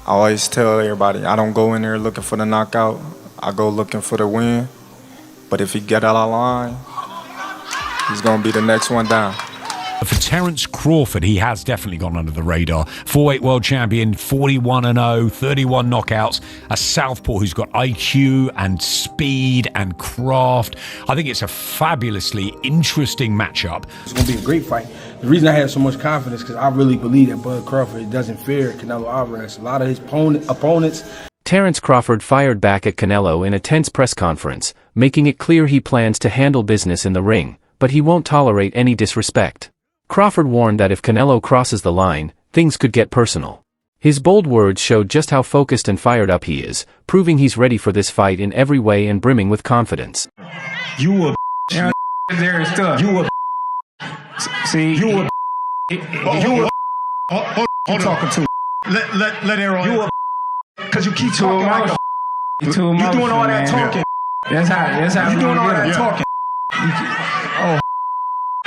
I always tell everybody, I don't go in there looking for the knockout. I go looking for the win. But if he get out of line, he's going to be the next one down. For Terence Crawford, he has definitely gone under the radar. 4-weight world champion, 41-0, 31 knockouts. A southpaw who's got IQ and speed and craft. I think it's a fabulously interesting matchup. It's going to be a great fight. The reason I have so much confidence is because I really believe that Bud Crawford doesn't fear Canelo Alvarez. A lot of his opponents. Terence Crawford fired back at Canelo in a tense press conference, making it clear he plans to handle business in the ring, but he won't tolerate any disrespect. Crawford warned that if Canelo crosses the line, things could get personal. His bold words showed just how focused and fired up he is, proving he's ready for this fight in every way and brimming with confidence. You a yeah, there is stuff. You a see you a you hold talking to let air on you a because you keep talking like a you doing all that talking. That's how you doing all that talking.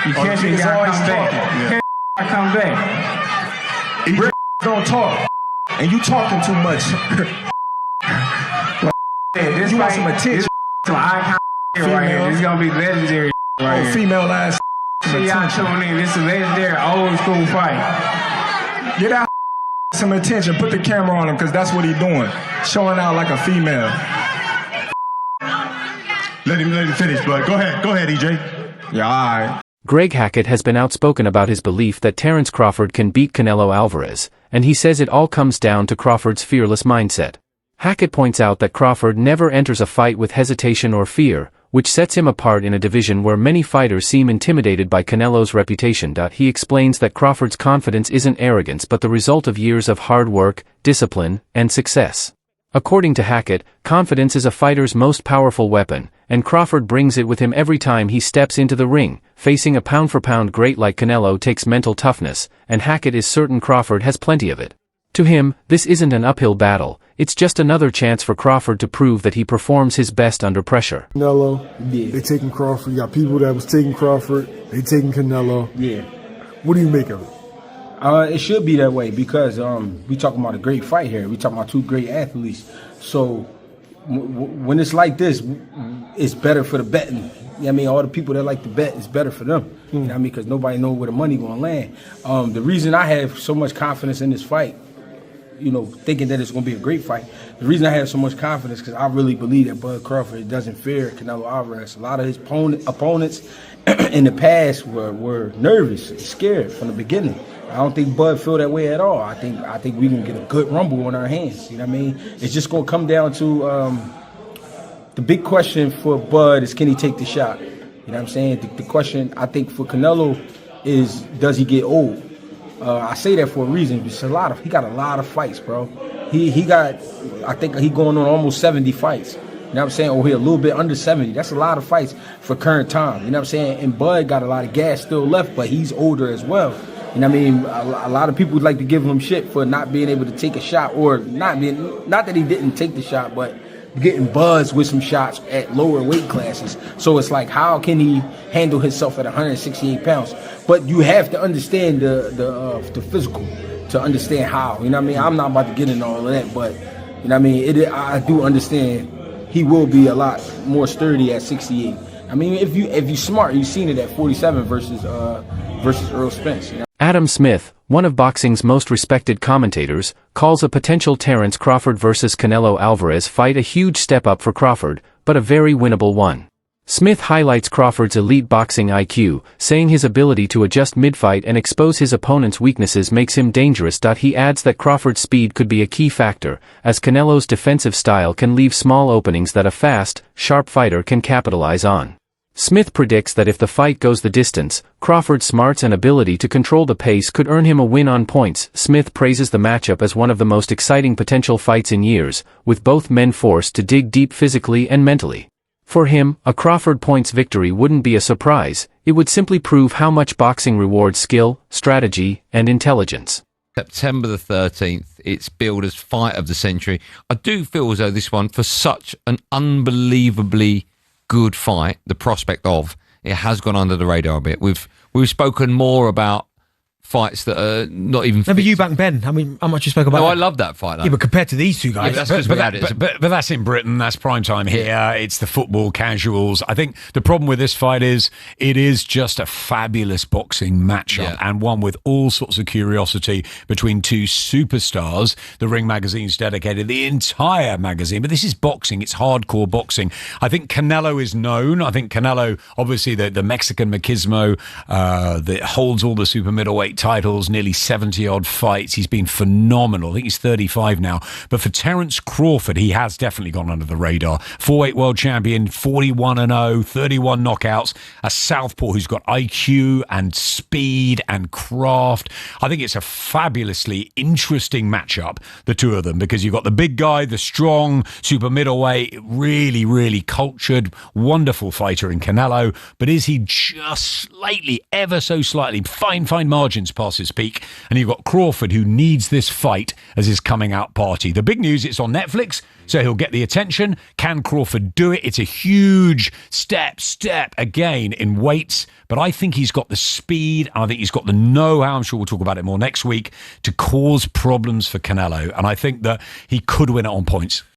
You catch me, gotta come back. I come back. He don't talk, and you talking too much. This you want some attention? Some icon right here. This is gonna be legendary right here. Female ass. So y'all tune in. This is a legendary old school fight. Get out some attention. Put the camera on him because that's what he's doing. Showing out like a female. Let him finish, bud. Go ahead, EJ. Yeah, all right. Greg Hackett has been outspoken about his belief that Terence Crawford can beat Canelo Alvarez, and he says it all comes down to Crawford's fearless mindset. Hackett points out that Crawford never enters a fight with hesitation or fear, which sets him apart in a division where many fighters seem intimidated by Canelo's reputation. He explains that Crawford's confidence isn't arrogance but the result of years of hard work, discipline, and success. According to Hackett, confidence is a fighter's most powerful weapon, and Crawford brings it with him every time he steps into the ring. Facing a pound-for-pound great like Canelo takes mental toughness, and Hackett is certain Crawford has plenty of it. To him, this isn't an uphill battle, it's just another chance for Crawford to prove that he performs his best under pressure. Canelo, they taking Crawford. You got people that was taking Crawford, they taking Canelo. Yeah. What do you make of it? It should be that way because we talking about a great fight here. We talking about two great athletes. So when it's like this, it's better for the betting. You know what I mean? All the people that like to bet, it's better for them. You know what I mean? Because nobody knows where the money going to land. The reason I have so much confidence in this fight, you know, thinking that it's going to be a great fight, the reason I have so much confidence because I really believe that Bud Crawford doesn't fear Canelo Alvarez. A lot of his opponents in the past were nervous and scared from the beginning. I don't think Bud feel that way at all. I think we can get a good rumble on our hands. You know what I mean? It's just going to come down to the big question for Bud is, can he take the shot? You know what I'm saying? The question I think for Canelo is, does he get old? I say that for a reason. It's he got a lot of fights, bro. He got, I think he going on almost 70 fights. You know what I'm saying? Or he a little bit under 70. That's a lot of fights for current time. You know what I'm saying? And Bud got a lot of gas still left, but he's older as well. You know what I mean? A lot of people would like to give him shit for not being able to take a shot, or not that he didn't take the shot, but getting buzzed with some shots at lower weight classes. So it's like, how can he handle himself at 168 pounds? But you have to understand the physical to understand how. You know what I mean? I'm not about to get into all of that, but you know what I mean? I do understand he will be a lot more sturdy at 68. I mean, if you smart, you've seen it at 47 versus Earl Spence. You know? Adam Smith, one of boxing's most respected commentators, calls a potential Terence Crawford versus Canelo Alvarez fight a huge step up for Crawford, but a very winnable one. Smith highlights Crawford's elite boxing IQ, saying his ability to adjust mid-fight and expose his opponent's weaknesses makes him dangerous. He adds that Crawford's speed could be a key factor, as Canelo's defensive style can leave small openings that a fast, sharp fighter can capitalize on. Smith predicts that if the fight goes the distance, Crawford's smarts and ability to control the pace could earn him a win on points. Smith praises the matchup as one of the most exciting potential fights in years, with both men forced to dig deep physically and mentally. For him, a Crawford points victory wouldn't be a surprise, it would simply prove how much boxing rewards skill, strategy, and intelligence. September the 13th, it's billed as Fight of the Century. I do feel as though this one, for such an unbelievably good fight, the prospect of it has gone under the radar a bit. We've spoken more about fights that are not even. No, but Eubank Ben. I mean, how much you spoke about? No, that? I love that fight. Though. Yeah, but compared to these two guys, yeah, that's but, but that's in Britain. That's prime time here. It's the football casuals. I think the problem with this fight is it is just a fabulous boxing matchup and one with all sorts of curiosity between two superstars. The Ring magazine's dedicated the entire magazine, but this is boxing. It's hardcore boxing. I think Canelo is known. I think Canelo, obviously the Mexican machismo that holds all the super middleweight titles, nearly 70-odd fights. He's been phenomenal. I think he's 35 now. But for Terence Crawford, he has definitely gone under the radar. 4-weight world champion, 41-0, 31 knockouts. A southpaw who's got IQ and speed and craft. I think it's a fabulously interesting matchup, the two of them, because you've got the big guy, the strong super middleweight, really, really cultured, wonderful fighter in Canelo. But is he just slightly, ever so slightly, fine margins past his peak? And you've got Crawford, who needs this fight as his coming out party. The big news, it's on Netflix, so he'll get the attention. Can Crawford do it? It's a huge step again in weights, but I think he's got the speed, and I think he's got the know-how, I'm sure we'll talk about it more next week, to cause problems for Canelo. And I think that he could win it on points.